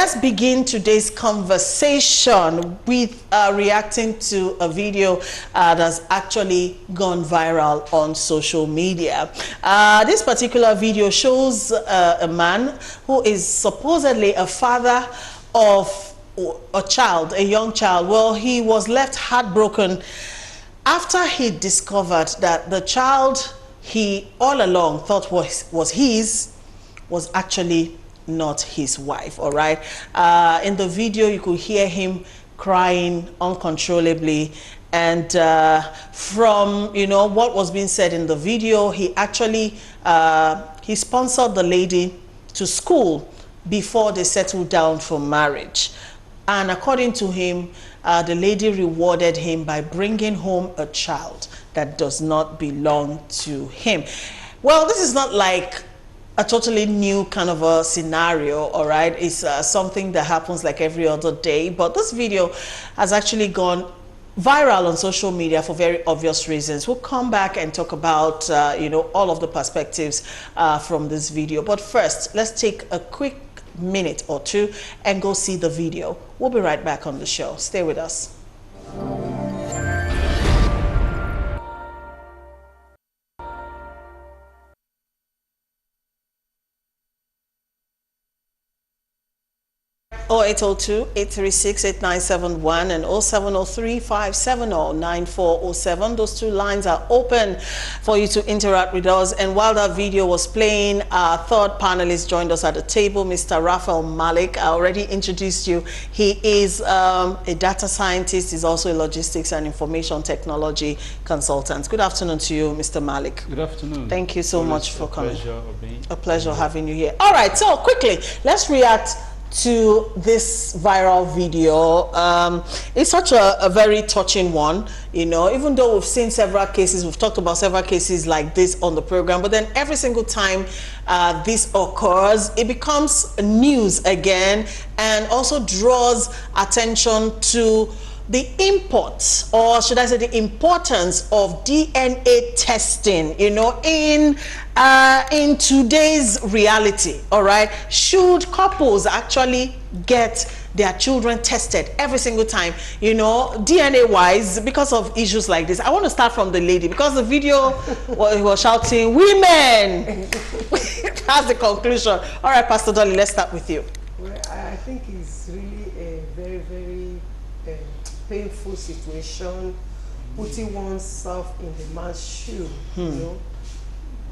let's begin today's conversation with reacting to a video that's actually gone viral on social media. This particular video shows a man who is supposedly a father of a child, a young child. Well, he was left heartbroken after he discovered that the child he all along thought was his was actually not his wife. All right, in the video you could hear him crying uncontrollably, and from what was being said in the video, he actually he sponsored the lady to school before they settled down for marriage. And according to him, the lady rewarded him by bringing home a child that does not belong to him. Well, this is not like a totally new kind of a scenario, all right? It's something that happens like every other day. But this video has actually gone viral on social media for very obvious reasons. We'll come back and talk about, all of the perspectives from this video. But first, let's take a quick minute or two and go see the video. We'll be right back on the show. Stay with us. Oh, 0802-836-8971 and 0703-570-9407. Those two lines are open for you to interact with us. And while that video was playing, our third panelist joined us at the table, Mr. Raphael Malik. I already introduced you. He is a data scientist. He's also a logistics and information technology consultant. Good afternoon to you, Mr. Malik. Good afternoon. Thank you so much for coming. A pleasure having you here. All right, so quickly, let's react to this viral video. It's such a very touching one, even though we've seen several cases, we've talked about several cases like this on the program, but then every single time this occurs, it becomes news again and also draws attention to the import, or should I say the importance of DNA testing, in today's reality, all right? Should couples actually get their children tested every single time, DNA-wise, because of issues like this? I want to start from the lady, because the video was shouting, women! That's the conclusion. All right, Pastor Dolly, let's start with you. Well, I think it's really a very, very painful situation, putting oneself in the man's shoe,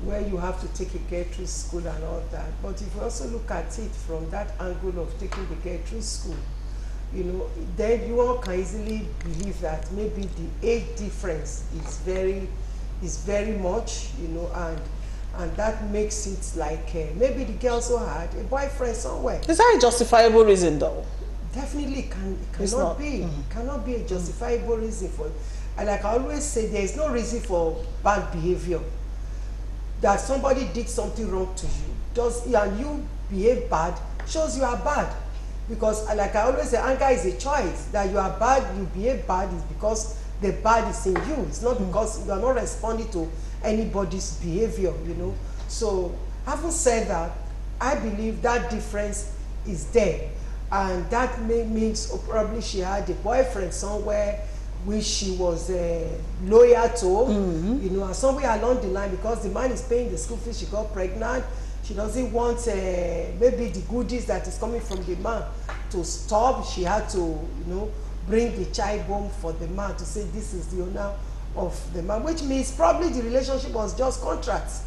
where you have to take a girl through school and all that. But if you also look at it from that angle of taking the girl through school, then you all can easily believe that maybe the age difference is very much, and that makes it like maybe the girl also had a boyfriend somewhere. Is that a justifiable reason though? Definitely cannot be. Cannot be a justifiable reason for it. And like I always say, there is no reason for bad behavior. That somebody did something wrong to you, and you behave bad, shows you are bad. Because like I always say, anger is a choice. That you are bad, you behave bad is because the bad is in you. It's not because you are not responding to anybody's behavior, So having said that, I believe that difference is there. And that means probably she had a boyfriend somewhere which she was loyal to, and somewhere along the line, because the man is paying the school fees, she got pregnant. She doesn't want maybe the goodies that is coming from the man to stop. She had to, bring the child home for the man to say this is the owner of the man, which means probably the relationship was just contracts.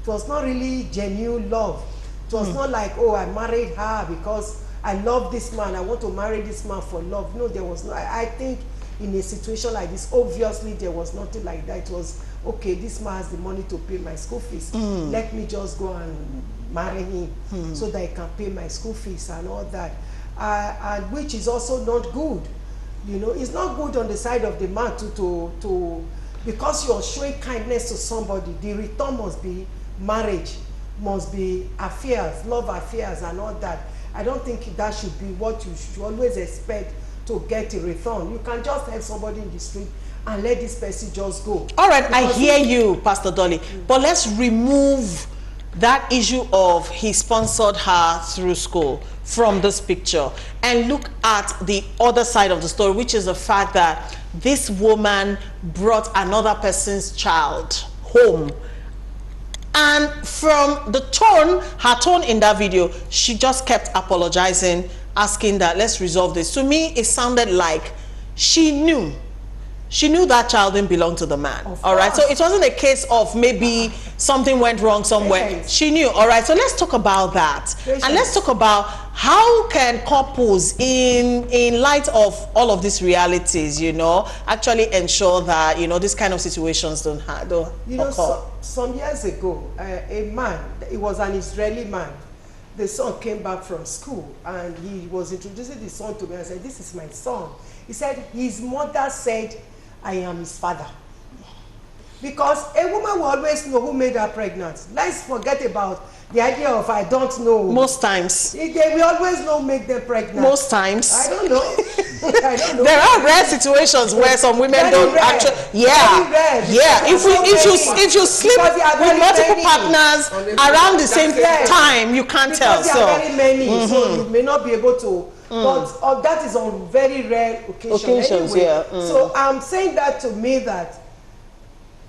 It was not really genuine love. It was not like, oh, I married her because I love this man, I want to marry this man for love. No, there was no. I think in a situation like this, obviously there was nothing like that. It was, okay, this man has the money to pay my school fees. Let me just go and marry him so that he can pay my school fees and all that. And which is also not good. It's not good on the side of the man to because you're showing kindness to somebody, the return must be marriage, must be affairs, love affairs and all that. I don't think that should be what you should always expect to get a return. You can just help somebody in the street and let this person just go. All right, because I hear you, Pastor Dolly, but let's remove that issue of he sponsored her through school from this picture and look at the other side of the story, which is the fact that this woman brought another person's child home. And from the tone, her tone in that video, she just kept apologizing, asking that let's resolve this. To me, it sounded like she knew that child didn't belong to the man. All right, so it wasn't a case of maybe something went wrong somewhere. Yes. She knew. All right, so let's talk about that. Yes. And let's talk about how can couples, in light of all of these realities, you know, actually ensure that, you know, these kind of situations don't occur. Some years ago, a man, it was an Israeli man, the son came back from school and he was introducing the son to me and said, this is my son. He said his mother said, I am his father. Because a woman will always know who made her pregnant. Let's forget about the idea of I don't know. Most times. They will always know make them pregnant. Most times. I don't know. I don't know. There are rare situations where some women don't actually. Yeah. Yeah. If you sleep with multiple partners around the same time, you can't tell. Because there are very many, so you may not be able to. But that is on very rare occasions. Anyway. Yeah. So I'm saying that to me that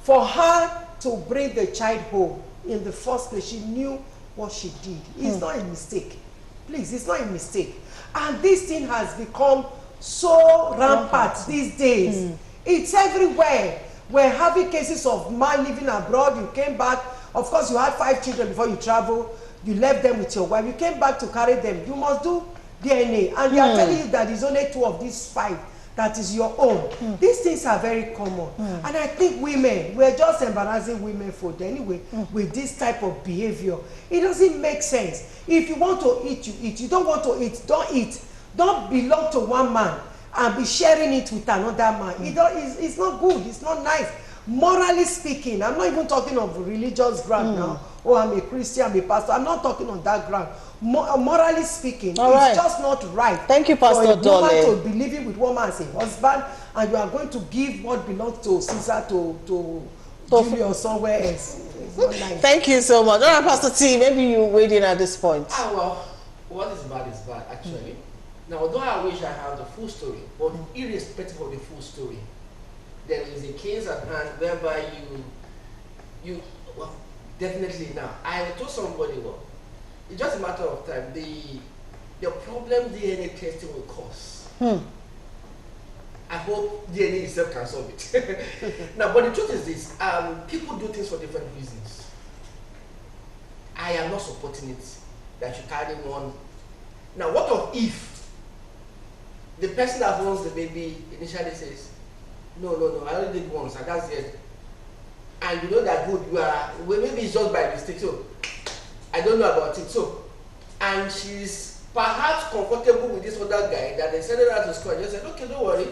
for her to bring the child home in the first place, she knew what she did. It's not a mistake. Please, it's not a mistake. And this thing has become so rampant these days. It's everywhere. We're having cases of man living abroad. You came back. Of course, you had 5 children before you travel. You left them with your wife. You came back to carry them. You must do DNA. And they are telling you that there's only 2 of these 5 that is your own. These things are very common. And I think women, we're just embarrassing women for it anyway with this type of behavior. It doesn't make sense. If you want to eat, you eat. You don't want to eat, don't eat. Don't belong to one man and be sharing it with another man. It's not good. It's not nice. Morally speaking, I'm not even talking of religious ground now. Oh, I'm a Christian, I'm a pastor. I'm not talking on that ground. Morally speaking, it's just not right. Thank you, Pastor Dole. For a woman to be living with one man as a husband, and you are going to give what belongs to Caesar to Julie or somewhere else. It's not nice. Thank you so much. All right, Pastor T, maybe you weighed in at this point. Well, what is bad, actually. Now, although I wish I had the full story, but irrespective of the full story, there is a case at hand whereby well, definitely now. I told somebody, well, it's just a matter of time. The problem DNA testing will cause. I hope DNA itself can solve it. Now, but the truth is this: people do things for different reasons. I am not supporting it that you carry one. Now, what if the person that wants the baby initially says, no, I only did once, and that's it. And you know that good, maybe it's just by mistake, so I don't know about it. So, and she's perhaps comfortable with this other guy that they sent her out to school and just said, okay, don't worry,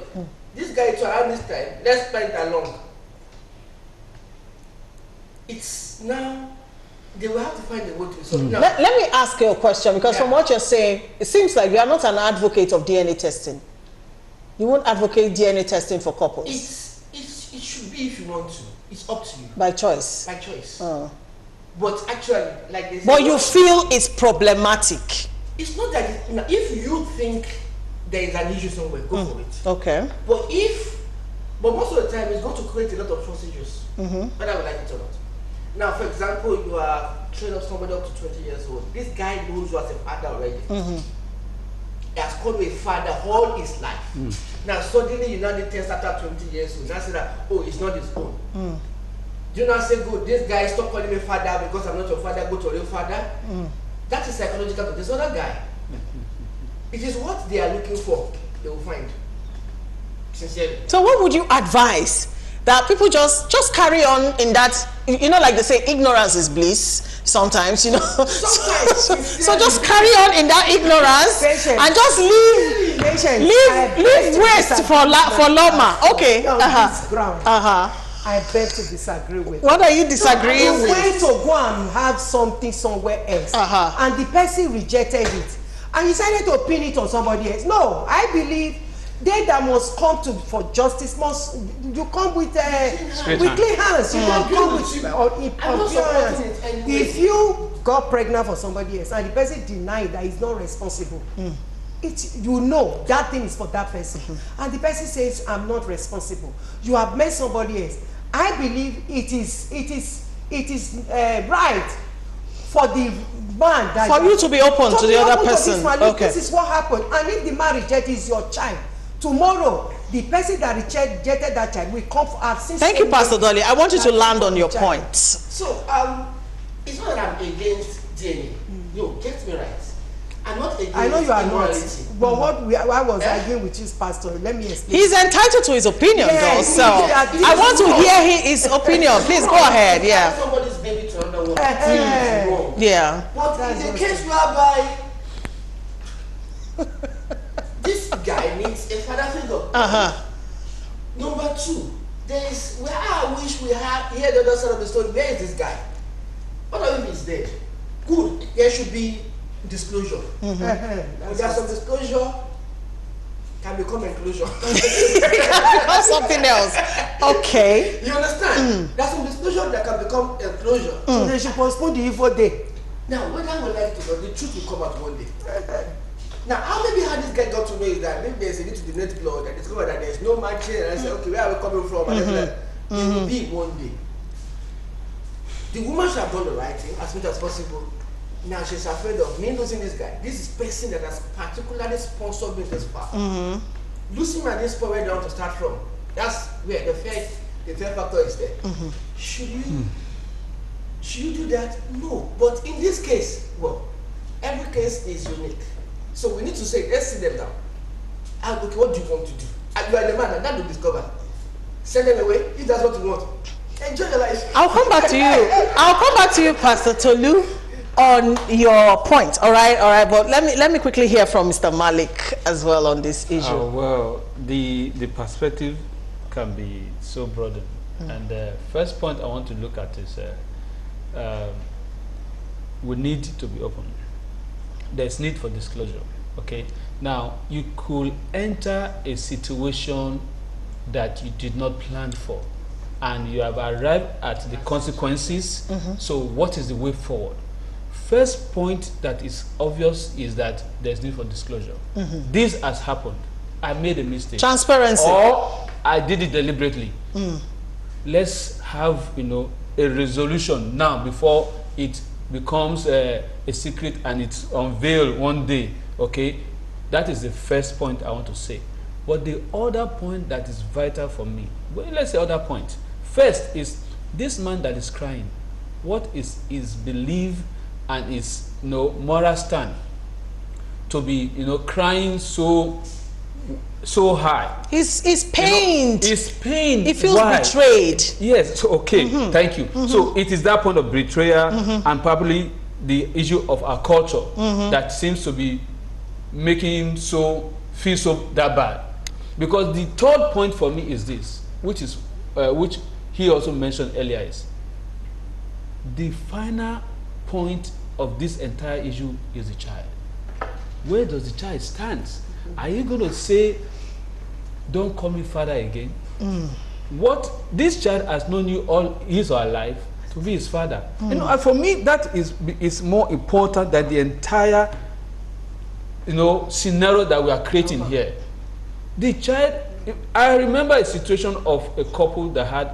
this guy is around this time, let's spend it along. It's now, they will have to find a way to resolve it. Let me ask you a question, because from what you're saying, it seems like you are not an advocate of DNA testing. You won't advocate DNA testing for couples. It should be if you want to. It's up to you. By choice. By choice. But actually, like they say, but you feel it's problematic. It's not that. If you think there is an issue somewhere, go for it. Okay. But most of the time, it's going to create a lot of trust issues, whether we like it or not. Now, for example, you are training up somebody up to 20 years old. This guy knows you as a father already. He has called you a father all his life. Now suddenly you now need test after 20 years old. Now say that, oh, it's not his own. Do you not say, good, this guy stop calling me father because I'm not your father, go to a real father? That is psychological to this other guy. It is what they are looking for, they will find. Sincerely. So what would you advise? That people just carry on in that, you know, like they say, ignorance is bliss sometimes, you know. So just carry on in that ignorance and just leave waste for Loma. Okay. I beg to disagree with. What are you disagreeing with? You went to go and have something somewhere else, and the person rejected it, and you decided to pin it on somebody else. No, I believe they that must come for justice must you come with clean hands. You don't come with impure hands. If you got pregnant for somebody else and the person denied that he's not responsible, you know that thing is for that person, and the person says, I'm not responsible. You have met somebody else. I believe it is right for the man that for you to be open to the other person. Okay. This is what happened. And if the man rejected is your child, tomorrow the person that rejected that child will come for us. Thank you, Pastor Dolly. I want you to land on your point. So it's not that I'm against DNA. No, get me right. I'm not against I know you are immorality. not. But I was arguing with you, Pastor. Let me explain. He's entitled to his opinion, though. So I want to hear his opinion. Please go ahead. Yeah. Somebody's baby to another one. Yeah. But in the case whereby this guy needs a father figure. Number two, there is where I wish we had here the other side of the story. Where is this guy? What if he's dead? Good. There should be disclosure. There's some disclosure can become inclusion. Or something else. Okay. You understand? There's some disclosure that can become enclosure. So they should postpone the evil day. Now, whether we like to, the truth will come out one day. Now, how maybe how this guy got to know is that maybe there's a need to donate blood and discover that there's no matching, and I say, okay, where are we coming from? And it will be one day. The woman should have done the right thing as much as possible. Now she's afraid of me losing this guy. This is person that has particularly sponsored me this far. Losing my this point where they want to start from. That's where the fear factor is there. Should you do that? No. But in this case, well, every case is unique. So we need to say, let's sit them down. Okay, what do you want to do? You are the man, and that will discover. Send them away if that's what you want. Enjoy your life. I'll come back to you. I'll come back to you, Pastor Tolu, on your point. All right. But let me quickly hear from Mr. Malik as well on this issue. Well, the perspective can be so broad, and the first point I want to look at is we need to be open. There's need for disclosure. Okay. Now you could enter a situation that you did not plan for, and you have arrived at the consequences. So what is the way forward? First point that is obvious is that there's need for disclosure. This has happened. I made a mistake. Transparency. Or I did it deliberately. Let's have a resolution now before it becomes a secret and it's unveiled one day. Okay, that is the first point I want to say. But the other point that is vital for me, well, let's say other point. First is this man that is crying. What is his belief and his moral stand to be crying so high? He's pained. He's pained. He feels betrayed. Yes. So, okay. Thank you. So it is that point of betrayal and probably the issue of our culture that seems to be making him feel so that bad. Because the third point for me is this, which he also mentioned earlier, is the final point of this entire issue is the child. Where does the child stand? Are you going to say, don't call me father again? What this child has known you all his or her life to be his father. For me, that is more important than the entire scenario that we are creating here. The child, I remember a situation of a couple that had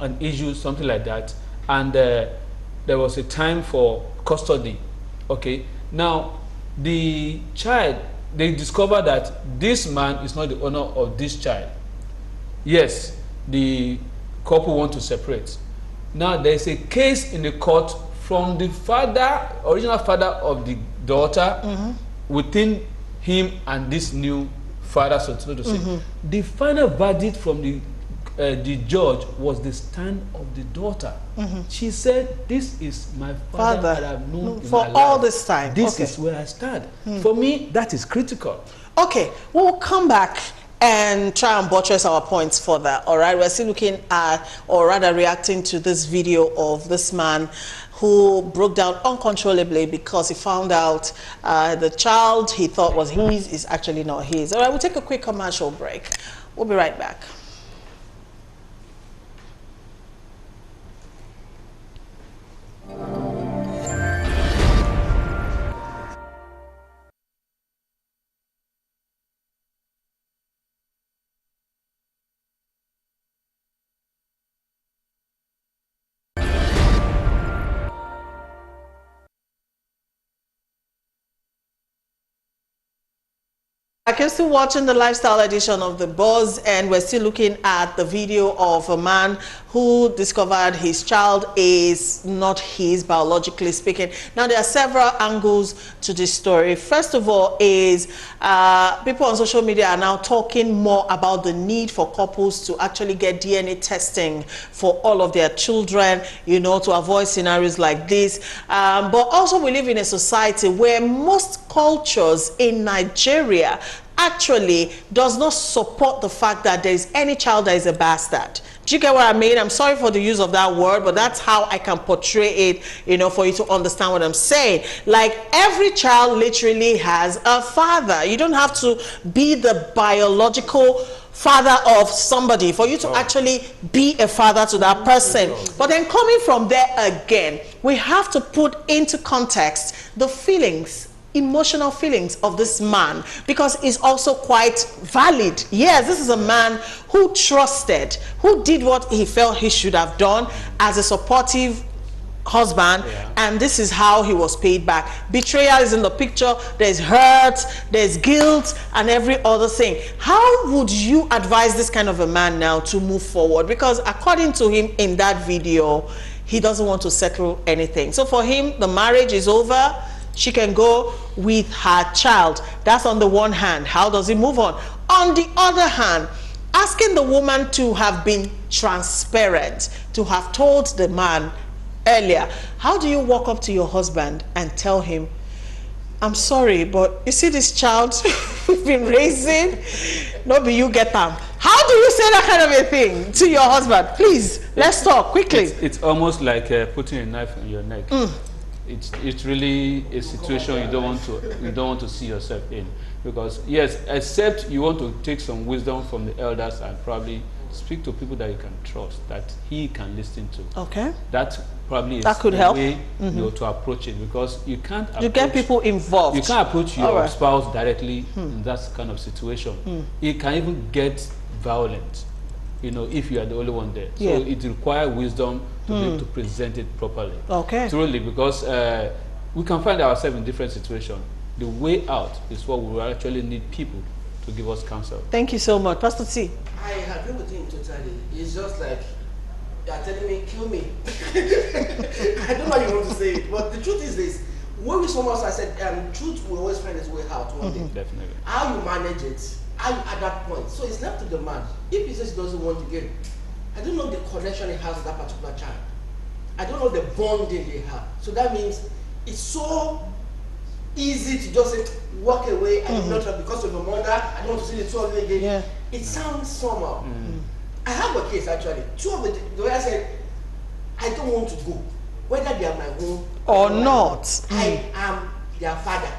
an issue, something like that, and there was a time for custody. Okay, now the child, they discovered that this man is not the owner of this child. Yes, the couple want to separate. Now there is a case in the court from the father, original father of the daughter, within him and this new father, so to say. The final verdict from the judge was the stand of the daughter. She said, "This is my father that I've known for in my all life. this time. This is where I stand." For me, that is critical. Okay, we'll come back and try and buttress our points further. All right, we're still looking at, or rather reacting to this video of this man who broke down uncontrollably because he found out the child he thought was his is actually not his. All right, we'll take a quick commercial break. We'll be right back. back. You're still watching the lifestyle edition of The Buzz, and we're still looking at the video of a man who discovered his child is not his, biologically speaking. Now, there are several angles to this story. First of all is people on social media are now talking more about the need for couples to actually get DNA testing for all of their children, you know, to avoid scenarios like this. But also we live in a society where most cultures in Nigeria actually does not support the fact that there is any child that is a bastard. Do you get what I mean? I'm sorry for the use of that word, but that's how I can portray it, you know, for you to understand what I'm saying. Like, every child literally has a father. You don't have to be the biological father of somebody for you to actually be a father to that person. But then coming from there again, we have to put into context the feelings, emotional feelings of this man, because it's also quite valid. Yes, this is a man who trusted, who did what he felt he should have done as a supportive husband, and this is how he was paid back. Betrayal is in the picture, there's hurt, there's guilt, and every other thing. How would you advise this kind of a man now to move forward? Because according to him in that video, he doesn't want to settle anything. So for him, the marriage is over. She can go with her child. That's on the one hand. How does he move on? On the other hand, asking the woman to have been transparent, to have told the man earlier. How do you walk up to your husband and tell him, I'm sorry, but you see this child we've been raising, nobody you get them. How do you say that kind of a thing to your husband? Please, let's talk quickly. It's almost like putting a knife on your neck. It's really a situation you don't want to see yourself in, because yes, except you want to take some wisdom from the elders and probably speak to people that you can trust, that he can listen to. Okay. That probably is that could help. Way, you know, to approach it, because you can't approach, you get people involved. You can't approach your spouse directly in that kind of situation. It can even get violent, you know, if you are the only one there. So it requires wisdom to be able to present it properly. Okay. Truly, because we can find ourselves in different situations. The way out is what we actually need people to give us counsel. Thank you so much. Pastor T. I agree with him totally. It's just like, you are telling me, kill me. I don't know how you want to say it, but the truth is this. When we someone I said, truth will always find its way out one day. Definitely. How you manage it, how you at that point. So it's left to the man. If he says he doesn't want to get, I don't know the connection he has with that particular child. I don't know the bonding they have. So that means it's so easy to just say, walk away and not because of your mother, I don't want to see the two of you again. Yeah. It sounds somehow. I have a case actually. Two of the way I said, I don't want to go. Whether they are my home or not. I am their father.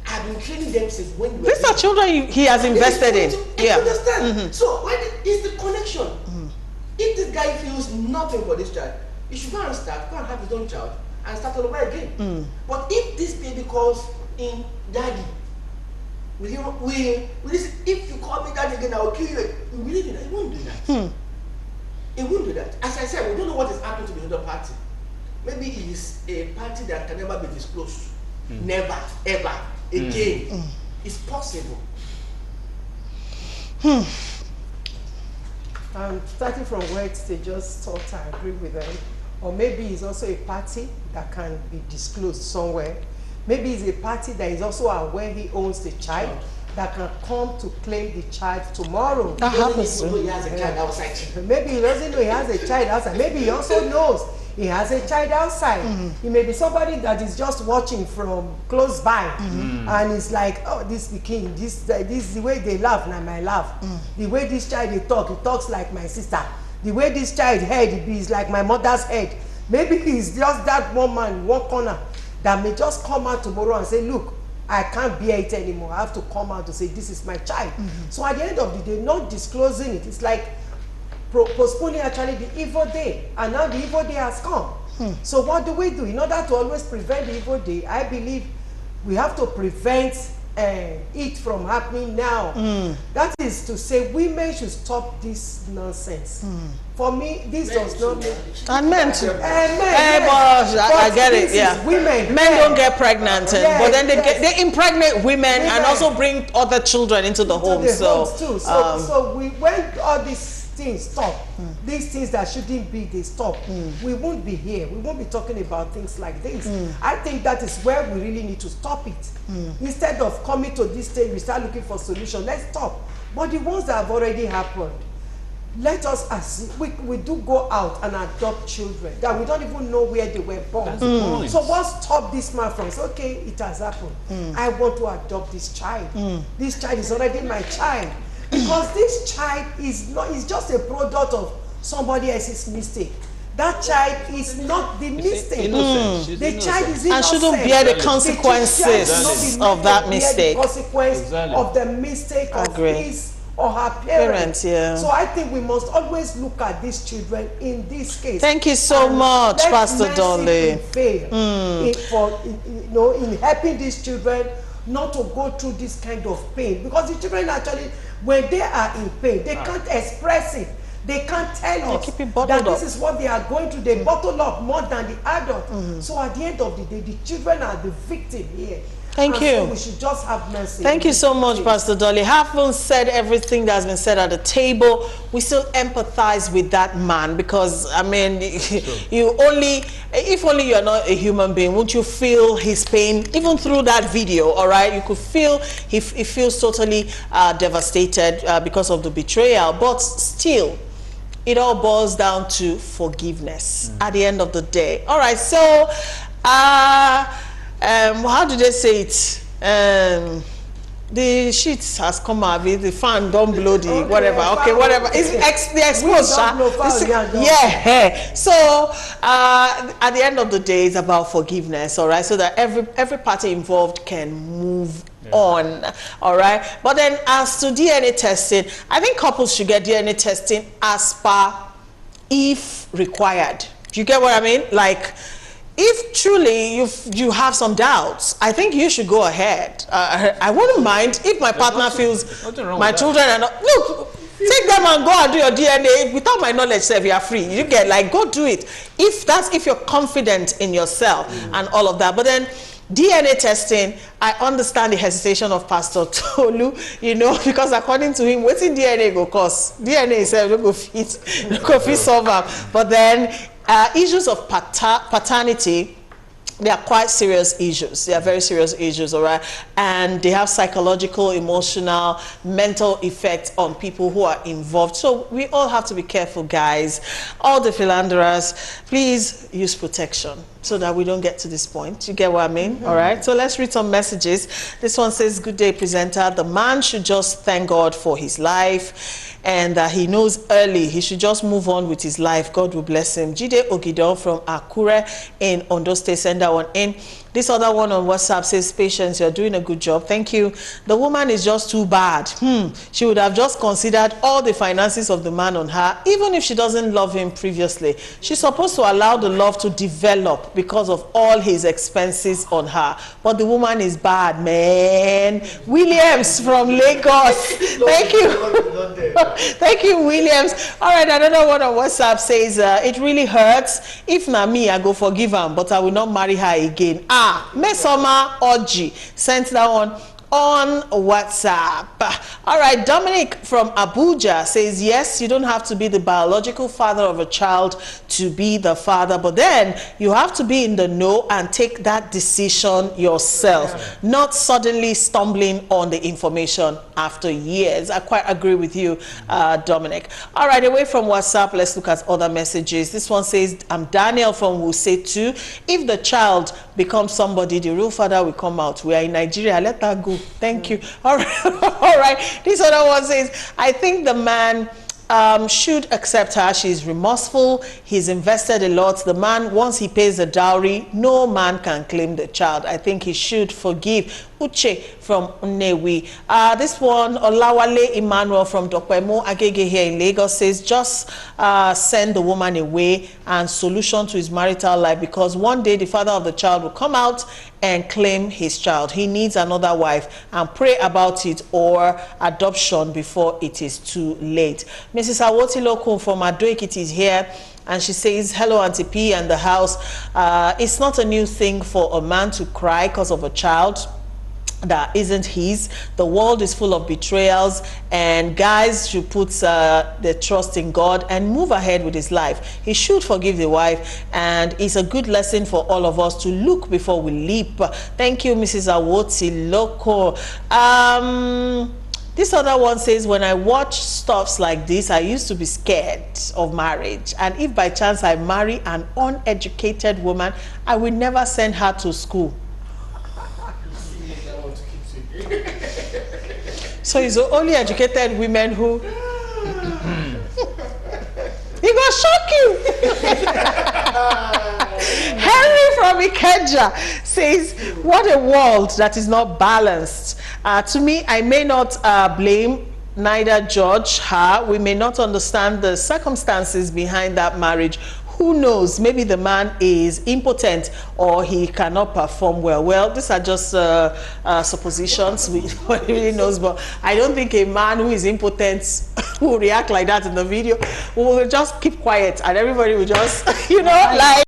I've been training them since when we These are children he has invested in. Yeah. Understand? So when is the connection? If this guy feels nothing for this child, he should go and have his own child and start all over again. But if this baby calls in daddy, if you call me daddy again, I will kill you. We believe in that. He won't do that. He won't do that. As I said, we don't know what is happening to the other party. Maybe it is a party that can never be disclosed. Never, ever again. It's possible. Starting from where they just thought, I agree with them. Or maybe it's also a party that can be disclosed somewhere. Maybe it's a party that is also aware he owns the child, that can come to claim the child tomorrow. That happens. He has a child outside. Maybe he doesn't know he has a child outside. Maybe he also knows he has a child outside. He may be somebody that is just watching from close by, and it's like, oh, this the king, this is the way they laugh, now my laugh. The way this child he talks like my sister. The way this child head is like my mother's head. Maybe he's just that one man, one corner, that may just come out tomorrow and say, look, I can't bear it anymore. I have to come out to say, this is my child. So at the end of the day, not disclosing it, it's like postponing actually the evil day. And now the evil day has come. So what do we do? In order to always prevent the evil day, I believe we have to prevent it from happening now. That is to say, women should stop this nonsense. For me, this does not mean. And men too. I get it. Yeah. Women. Men don't get pregnant, but then they impregnate women and also bring other children into the home. So when all these things stop, these things that shouldn't be, they stop. We won't be here. We won't be talking about things like this. I think that is where we really need to stop it. Instead of coming to this stage, we start looking for solutions. Let's stop. But the ones that have already happened, let us, as we do go out and adopt children that we don't even know where they were born. So what stop this man from saying, okay, it has happened. I want to adopt this child. This child is already my child. Because this child is just a product of somebody else's mistake. That child is not the mistake. The child is innocent. And shouldn't bear the consequences of that mistake. The consequence of the mistake of his or her parents. So I think we must always look at these children in this case. Thank you so much, Pastor Dolly. In helping these children not to go through this kind of pain, because the children actually, when they are in pain, they can't express it. They can't tell us that this is what they are going through. They bottle up more than the adult. So at the end of the day, the children are the victim here. Thank you. So we should just have mercy. Thank you so much, Pastor Dolly. Having said everything that has been said at the table, we still empathize with that man, because I mean, if only you're not a human being, won't you feel his pain even through that video? All right, you could feel he feels totally devastated because of the betrayal, but still, it all boils down to forgiveness at the end of the day. All right, so how do they say it? The sheets has come out, the fan don't blow the whatever. Okay, whatever. It's the exposure. Yeah. So at the end of the day, it's about forgiveness. All right, so that every party involved can move on. All right. But then as to DNA testing, I think couples should get DNA testing as per if required. Do you get what I mean? Like, if truly you have some doubts, I think you should go ahead. I wouldn't mind if my partner feels my children are not. Look, take them and go and do your DNA. Without my knowledge, sir, you are free. You get, like, go do it. If you're confident in yourself and all of that. But then DNA testing, I understand the hesitation of Pastor Tolu, because according to him, what's in DNA go cost? DNA itself don't go fit solve them. But then issues of paternity, they are quite serious issues. They are very serious issues, all right? And they have psychological, emotional, mental effects on people who are involved. So we all have to be careful, guys. All the philanderers, please use protection so that we don't get to this point. You get what I mean? All right? So let's read some messages. This one says, good day, presenter. The man should just thank God for his life, and he knows early he should just move on with his life. God will bless him. Jide Ogidon from Akure in Ondo State, send that one in. This other one on WhatsApp says, Patience, you're doing a good job. Thank you. The woman is just too bad. She would have just considered all the finances of the man on her, even if she doesn't love him previously. She's supposed to allow the love to develop because of all his expenses on her. But the woman is bad, man. Williams from Lagos. Thank you. Thank you, Williams. All right, another one on WhatsApp says, it really hurts. If not me, I go forgive him, but I will not marry her again. Mesoma Oji sent that one on WhatsApp. All right, Dominic from Abuja says, yes, you don't have to be the biological father of a child to be the father, but then you have to be in the know and take that decision yourself, not suddenly stumbling on the information after years. I quite agree with you, Dominic. All right, away from WhatsApp, let's look at other messages. This one says, I'm Daniel from Wuse 2. If the child becomes somebody, the real father will come out. We are in Nigeria, let her go. Thank you. All right. All right. This other one says, I think the man should accept her. She's remorseful. He's invested a lot. The man, once he pays the dowry, no man can claim the child. I think he should forgive. Uche from Nnewi. This one, Olawale Emmanuel from Dokpemo Agege here in Lagos says, just send the woman away and solution to his marital life, because one day the father of the child will come out and claim his child. He needs another wife, and pray about it or adoption before it is too late. Mrs. Awoti Lokun from Ado-Ekiti is here, and she says, hello Auntie P and the house. It's not a new thing for a man to cry because of a child that isn't his. The world is full of betrayals, and guys should put their trust in God and move ahead with his life. He should forgive the wife, and it's a good lesson for all of us to look before we leap. Thank you, Mrs. Awoti Loko. This other one says, when I watch stuffs like this, I used to be scared of marriage, and if by chance I marry an uneducated woman, I will never send her to school. So it's only educated women who it will shock you. Henry from Ikeja says, what a world that is not balanced. To me, I may not blame, neither judge her. We may not understand the circumstances behind that marriage. Who knows? Maybe the man is impotent or he cannot perform well. Well, these are just suppositions. Nobody really knows, but I don't think a man who is impotent will react like that in the video. We will just keep quiet and everybody will just, you know, like.